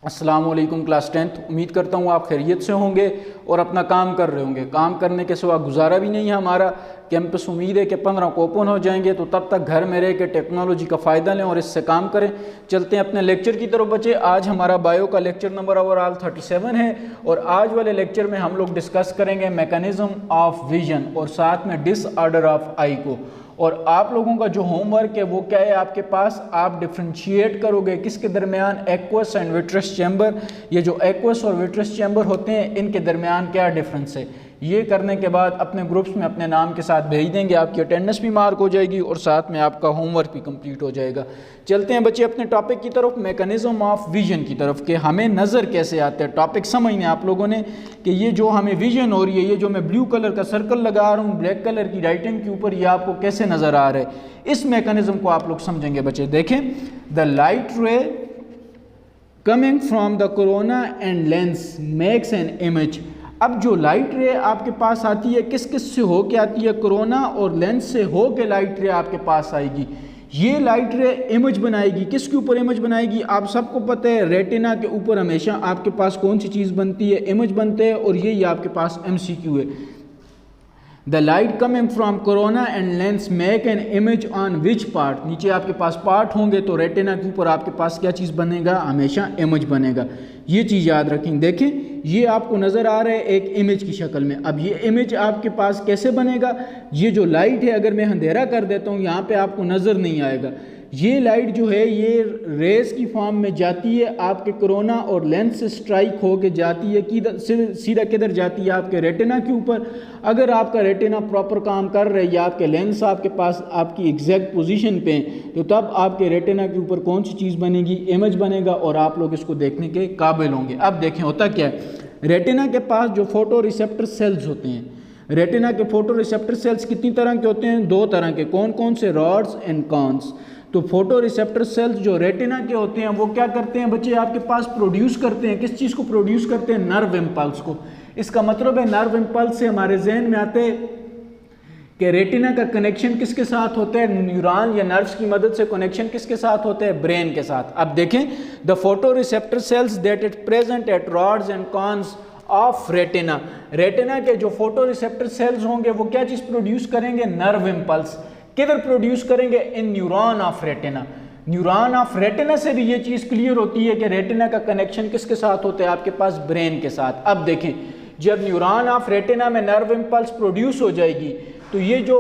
अस्सलाम वालेकुम class 10th। उम्मीद करता हूँ आप खैरियत से होंगे और अपना काम कर रहे होंगे। काम करने के सिवा गुजारा भी नहीं है हमारा। कैंपस उम्मीद है कि 15 को ओपन हो जाएंगे, तो तब तक घर में रह के टेक्नोलॉजी का फ़ायदा लें और इससे काम करें। चलते हैं अपने लेक्चर की तरफ बच्चे। आज हमारा बायो का लेक्चर नंबर ओवरऑल 37 है और आज वाले लेक्चर में हम लोग डिस्कस करेंगे मैकेनिज़्म ऑफ विजन और साथ में डिसऑर्डर ऑफ आई को। और आप लोगों का जो होमवर्क है वो क्या है आपके पास, आप डिफ्रेंशिएट करोगे किसके दरमियान, एक्वस एंड विट्रस चैम्बर। ये जो एक्वस और विट्रस चैम्बर होते हैं इनके दरमियान क्या डिफरेंस है, ये करने के बाद अपने ग्रुप्स में अपने नाम के साथ भेज देंगे। आपकी अटेंडेंस भी मार्क हो जाएगी और साथ में आपका होमवर्क भी कंप्लीट हो जाएगा। चलते हैं बच्चे अपने टॉपिक की तरफ, मैकेनिज़्म ऑफ विजन की तरफ, कि हमें नज़र कैसे आते हैं। टॉपिक समझने आप लोगों ने कि ये जो हमें विजन हो रही है, ये जो मैं ब्लू कलर का सर्कल लगा रहा हूँ ब्लैक कलर की राइटिंग के ऊपर, ये आपको कैसे नज़र आ रहा है, इस मैकेनिज़्म को आप लोग समझेंगे बच्चे। देखें, the light ray coming from the corona and lens makes an image. अब जो लाइट रे आपके पास आती है किस किस से हो के आती है, कोरोना और लेंस से हो के लाइट रे आपके पास आएगी। ये लाइट रे इमेज बनाएगी, किसके ऊपर इमेज बनाएगी, आप सबको पता है रेटिना के ऊपर हमेशा आपके पास कौन सी चीज़ बनती है, इमेज बनते हैं। और ये आपके पास MCQ है। The light coming from corona and lens make an image on which part. नीचे आपके पास पार्ट होंगे तो रेटिना के ऊपर आपके पास क्या चीज़ बनेगा, हमेशा इमेज बनेगा। ये चीज़ याद रखें। देखें, ये आपको नज़र आ रहा है एक इमेज की शक्ल में। अब ये इमेज आपके पास कैसे बनेगा, ये जो लाइट है अगर मैं अंधेरा कर देता हूँ यहाँ पे आपको नज़र नहीं आएगा। ये लाइट जो है ये रेस की फॉर्म में जाती है, आपके कोरोना और लेंस से स्ट्राइक हो के जाती है, किधर सीधा किधर जाती है, आपके रेटिना के ऊपर। अगर आपका रेटिना प्रॉपर काम कर रहा है या आपके लेंस आपके पास आपकी एग्जैक्ट पोजीशन पे हैं, तो तब आपके रेटिना के ऊपर कौन सी चीज़ बनेगी, इमेज बनेगा और आप लोग इसको देखने के काबिल होंगे। अब देखें होता क्या है, रेटिना के पास जो फोटो रिसेप्टर सेल्स होते हैं, रेटिना के फोटो रिसेप्टर सेल्स कितनी तरह के होते हैं, 2 तरह के। कौन कौन से, रॉड्स एंड कॉन्स। तो फोटो रिसेप्टर सेल्स जो रेटिना के होते हैं वो क्या करते हैं बच्चे, आपके पास प्रोड्यूस करते हैं, किस चीज़ को प्रोड्यूस करते हैं, नर्व इम्पल्स को। इसका मतलब है नर्व इम्पल्स से हमारे जहन में आते हैं कि रेटिना का कनेक्शन किसके साथ होता है, न्यूरॉन या नर्व्स की मदद से कनेक्शन किसके साथ होता है, ब्रेन के साथ। अब देखें, the photoreceptor cells that it present at rods and cones of retina. Retina के जो फोटो रिसेप्टर सेल्स होंगे वो क्या चीज़ प्रोड्यूस करेंगे, नर्व इम्पल्स। किधर प्रोड्यूस करेंगे, in neuron of retina. Neuron of retina से भी ये चीज़ क्लियर होती है कि रेटिना का कनेक्शन किसके साथ होता है, आपके पास ब्रेन के साथ। अब देखें, जब न्यूरॉन ऑफ रेटिना में नर्व इम्पल्स प्रोड्यूस हो जाएगी तो ये जो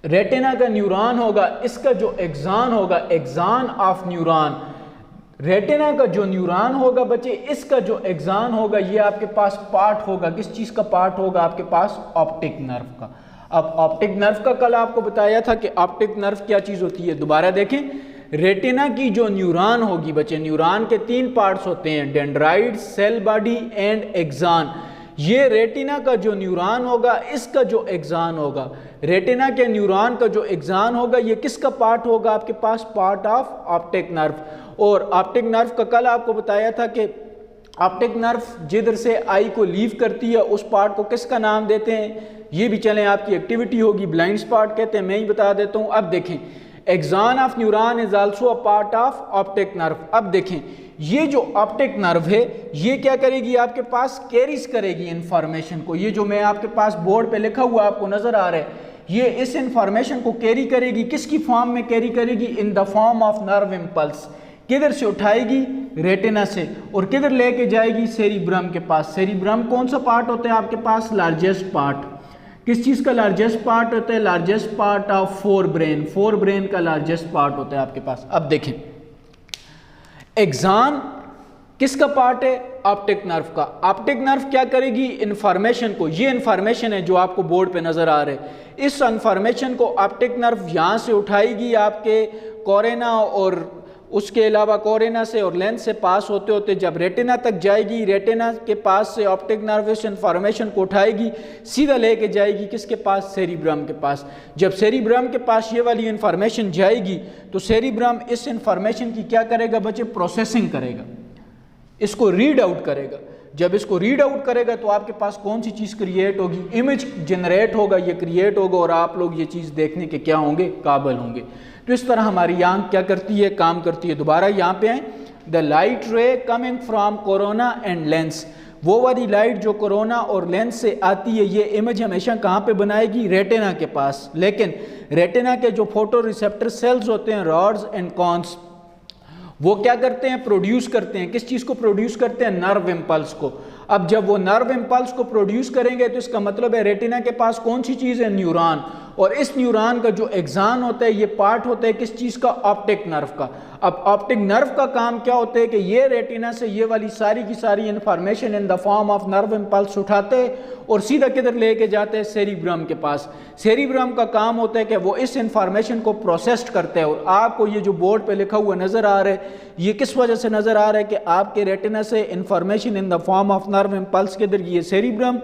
रेटिना का न्यूरॉन होगा इसका जो एक्सान होगा, एक्सान ऑफ न्यूरॉन, रेटिना का जो न्यूरॉन होगा बच्चे, इसका जो एक्सान होगा ये आपके पास पार्ट होगा, किस चीज़ का पार्ट होगा, आपके पास ऑप्टिक नर्व का। अब ऑप्टिक नर्व का कल आपको बताया था कि ऑप्टिक नर्व क्या चीज़ होती है। दोबारा देखें, रेटिना की जो न्यूरॉन होगी बच्चे, न्यूरॉन के 3 पार्ट्स होते हैं, डेंड्राइट, सेल बॉडी एंड एक्सान। ये रेटिना का जो न्यूरॉन होगा इसका जो एक्सान होगा, रेटिना के न्यूरॉन का जो एक्सान होगा ये किसका पार्ट होगा, आपके पास पार्ट ऑफ ऑप्टिक नर्व। और ऑप्टिक नर्व का कल आपको बताया था कि ऑप्टिक नर्व जिधर से आई को लीव करती है उस पार्ट को किसका नाम देते हैं, ये भी चलें आपकी एक्टिविटी होगी, ब्लाइंड स्पॉट कहते हैं, मैं ही बता देता हूँ। अब देखें, axon of neuron is also a part of optic nerve. अब देखें, ये जो ऑप्टिक नर्व है ये क्या करेगी, आपके पास कैरीज करेगी इंफॉर्मेशन को। ये जो मैं आपके पास बोर्ड पे लिखा हुआ आपको नजर आ रहा है, ये इस इंफॉर्मेशन को कैरी करेगी, किसकी फॉर्म में कैरी करेगी, in the form of nerve impulse. किधर से उठाएगी, रेटिना से, और किधर लेके जाएगी, सेरिब्रम के पास। सेरिब्रम कौन सा पार्ट होता है आपके पास, लार्जेस्ट पार्ट। किस चीज़ का लार्जेस्ट पार्ट होता है, largest part of fore brain का लार्जेस्ट पार्ट होता है आपके पास। अब देखें, एक्सान किसका पार्ट है, ऑप्टिक नर्व का। ऑप्टिक नर्व क्या करेगी, इंफॉर्मेशन को, ये इंफॉर्मेशन है जो आपको बोर्ड पे नजर आ रहे हैं, इस इंफॉर्मेशन को ऑप्टिक नर्व यहाँ से उठाएगी आपके कोरेना, और उसके अलावा कोरेना से और लेंस से पास होते होते जब रेटिना तक जाएगी, रेटिना के पास से ऑप्टिक नर्व इस इंफॉर्मेशन को उठाएगी, सीधा लेके जाएगी किसके पास, सेरिब्रम के पास। जब सेरिब्रम के पास ये वाली इंफॉर्मेशन जाएगी तो सेरिब्रम इस इंफॉर्मेशन की क्या करेगा बच्चे, प्रोसेसिंग करेगा, इसको रीड आउट करेगा। जब इसको रीड आउट करेगा तो आपके पास कौन सी चीज़ क्रिएट होगी, इमेज जनरेट होगा, ये क्रिएट होगा और आप लोग ये चीज़ देखने के क्या होंगे, काबिल होंगे। तो इस तरह हमारी आंख क्या करती है, काम करती है। दोबारा यहाँ पे आए, the light ray coming from corona and lens, वो वाली लाइट जो कोरोना और लेंस से आती है ये इमेज हमेशा कहाँ पे बनाएगी, रेटिना के पास। लेकिन रेटिना के जो फोटो रिसेप्टर सेल्स होते हैं, रॉड्स एंड कॉन्स, वो क्या करते हैं, प्रोड्यूस करते हैं, किस चीज़ को प्रोड्यूस करते हैं, नर्व इम्पल्स को। अब जब वो नर्व इम्पल्स को प्रोड्यूस करेंगे तो इसका मतलब है रेटिना के पास कौन सी चीज़ है, न्यूरॉन, और इस न्यूरॉन का जो एक्सान होता है ये पार्ट होता है किस चीज़ का, ऑप्टिक नर्व का। अब ऑप्टिक नर्व का काम क्या होता है कि ये रेटिना से ये वाली सारी की सारी information in the form of nerve impulse उठाते हैं और सीधा किधर लेके जाते हैं, सेरिब्रम के पास। सेरिब्रम का काम होता है कि वो इस इंफॉर्मेशन को प्रोसेस्ड करते हैं। और आपको ये जो बोर्ड पे लिखा हुआ नज़र आ रहा है ये किस वजह से नज़र आ रहा है कि आपके रेटिना से information in the form of nerve impulse किधर, ये सेरिब्रम,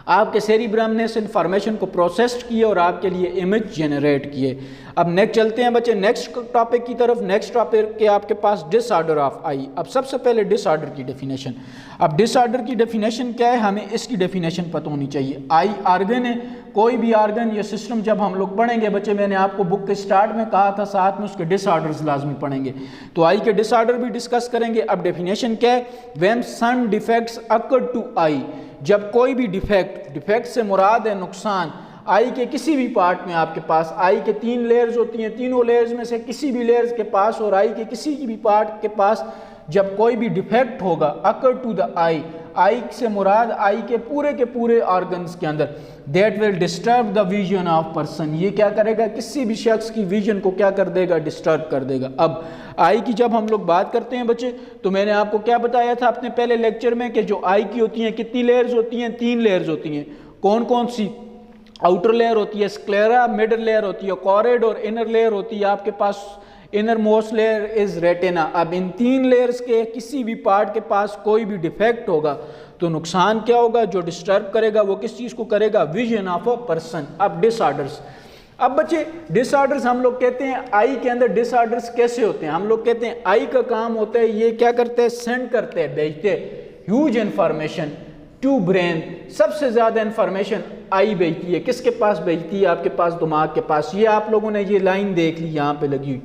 आपके सेरिब्रम ने इस इंफॉर्मेशन को प्रोसेस्ड किए और आपके लिए इमेज जनरेट किए। अब नेक्स्ट चलते हैं बच्चे नेक्स्ट टॉपिक की तरफ। नेक्स्ट टॉपिक के आपके पास डिसऑर्डर ऑफ आई। अब सबसे पहले डिसऑर्डर की डेफिनेशन। अब डिसऑर्डर की डेफिनेशन क्या है, हमें इसकी डेफिनेशन पता होनी चाहिए। आई आर्गन है, कोई भी आर्गन या सिस्टम जब हम लोग पढ़ेंगे बच्चे, मैंने आपको बुक के स्टार्ट में कहा था साथ में उसके डिसऑर्डर्स लाजमी पढ़ेंगे, तो आई के डिसऑर्डर भी डिस्कस करेंगे। अब डेफिनेशन क्या है, when some defects occur to eye, जब कोई भी डिफेक्ट से मुराद है नुकसान, आई के किसी भी पार्ट में आपके पास, आई के 3 लेयर्स होती हैं, तीनों लेयर्स में से किसी भी लेयर्स के पास और आई के किसी की भी पार्ट के पास जब कोई भी डिफेक्ट होगा, अकर टू द आई से मुराद आई के पूरे ऑर्गन्स के अंदर, that will disturb the vision of person, ये क्या करेगा, किसी भी शख्स की विजन को क्या कर देगा, डिस्टर्ब कर देगा। अब आई की जब हम लोग बात करते हैं बच्चे, तो मैंने आपको क्या बताया था अपने पहले लेक्चर में कि जो आई की होती हैं कितनी लेयर्स होती हैं, 3 लेयर्स होती हैं। कौन कौन सी, आउटर लेयर होती है स्क्लेरा, मिडल लेयर होती है कॉरेड और इनर लेयर होती है आपके पास innermost layer is retina. अब इन 3 लेयर्स के किसी भी पार्ट के पास कोई भी डिफेक्ट होगा तो नुकसान क्या होगा, जो डिस्टर्ब करेगा वो किस चीज़ को करेगा, विजन ऑफ अ पर्सन। अब डिसऑर्डर्स, अब बच्चे डिसऑर्डर्स हम लोग कहते हैं आई के अंदर डिसऑर्डर्स कैसे होते हैं, हम लोग कहते हैं आई का काम होता है ये क्या करते हैं, सेंड करते हैं, भेजते हैं ह्यूज इंफॉर्मेशन टू ब्रेन। सबसे ज़्यादा इंफॉर्मेशन आई भेजती है, किसके पास भेजती है, आपके पास दिमाग के पास। ये आप लोगों ने ये लाइन देख ली यहाँ पे लगी हुई,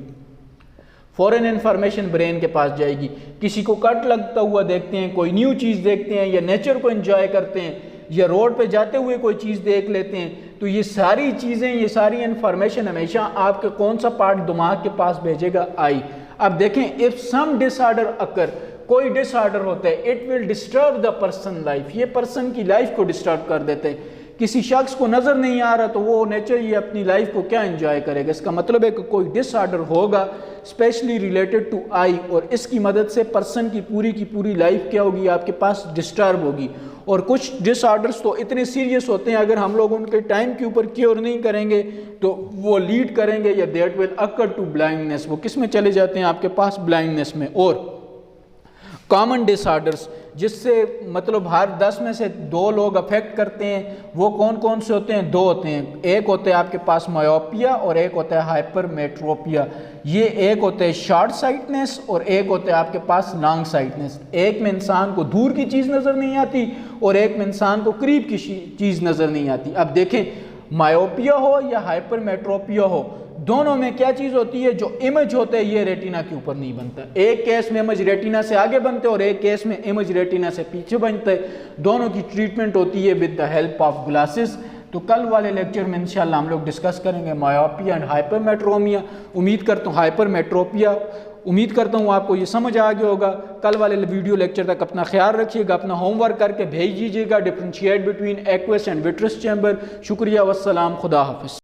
फॉरेन इंफॉर्मेशन ब्रेन के पास जाएगी। किसी को कट लगता हुआ देखते हैं, कोई न्यू चीज़ देखते हैं या नेचर को एंजॉय करते हैं या रोड पे जाते हुए कोई चीज़ देख लेते हैं, तो ये सारी चीज़ें, ये सारी इंफॉर्मेशन हमेशा आपके कौन सा पार्ट दिमाग के पास भेजेगा, आई। अब देखें, इफ सम डिसऑर्डर अकर, कोई डिसऑर्डर होता है, it will disturb the person life, ये पर्सन की लाइफ को डिस्टर्ब कर देते हैं। किसी शख्स को नज़र नहीं आ रहा तो वो नेचर ये अपनी लाइफ को क्या एंजॉय करेगा। इसका मतलब है कि कोई डिसऑर्डर होगा स्पेशली रिलेटेड टू आई, और इसकी मदद से पर्सन की पूरी लाइफ क्या होगी, आपके पास डिस्टर्ब होगी। और कुछ डिसऑर्डर्स तो इतने सीरियस होते हैं, अगर हम लोग उनके टाइम के ऊपर क्योर नहीं करेंगे तो वो लीड करेंगे या that will occur to blindness, वो किस में चले जाते हैं आपके पास, ब्लाइंडनेस में। और कॉमन डिसऑर्डर्स जिससे मतलब हर 10 में से 2 लोग अफेक्ट करते हैं, वो कौन कौन से होते हैं, 2 होते हैं। एक होता है आपके पास मायोपिया और एक होता है हाइपरमेट्रोपिया। ये एक होता है शॉर्ट साइटनेस और एक होता है आपके पास लॉन्ग साइटनेस। एक में इंसान को दूर की चीज़ नज़र नहीं आती और एक में इंसान को करीब की चीज़ नज़र नहीं आती। अब देखें, मायोपिया हो या हाइपरमेट्रोपिया हो, दोनों में क्या चीज़ होती है, जो इमेज होता है ये रेटिना के ऊपर नहीं बनता। एक केस में इमेज रेटिना से आगे बनते हैं और एक केस में इमेज रेटिना से पीछे बनते हैं। दोनों की ट्रीटमेंट होती है with the help of glasses. तो कल वाले लेक्चर में इंशाल्लाह हम लोग डिस्कस करेंगे मायोपिया एंड हाइपरमेट्रोमिया। उम्मीद करता हूँ हाइपरमेट्रोपिया, उम्मीद करता हूँ आपको ये समझ आ गया होगा। कल वाले वीडियो लेक्चर तक अपना ख्याल रखिएगा, अपना होमवर्क करके भेज दीजिएगा, differentiate between aqueous and vitreous chamber. शुक्रिया, वस्सलाम, खुदा हाफिज़।